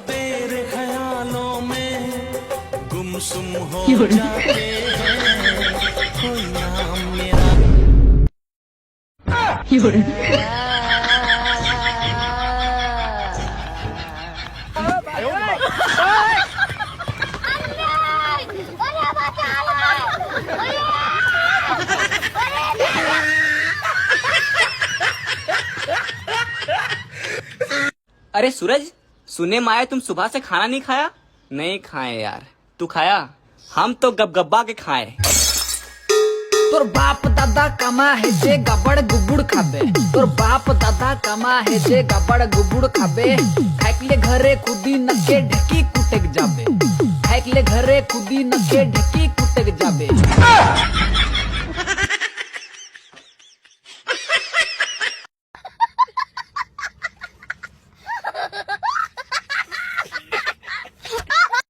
तेरे ख्यालों में गुमसुम हो जाते हैं, कोई नाम मेरा। अरे सूरज, सुने में आया तुम सुबह से खाना नहीं खाया? नहीं खाए यार, तू खाया? हम तो गबगब्बा के खाए। तोर बाप दादा कमा है जे गबड़ गुबुड़ खाबे, तोर बाप दादा कमा है जे गबड़ गुबुड़ खाबे। खाइकले घरे खुदी नके ढकी कुटेक जाबे, खाइकले घरे खुदी नके ढकी कुटेक जाबे।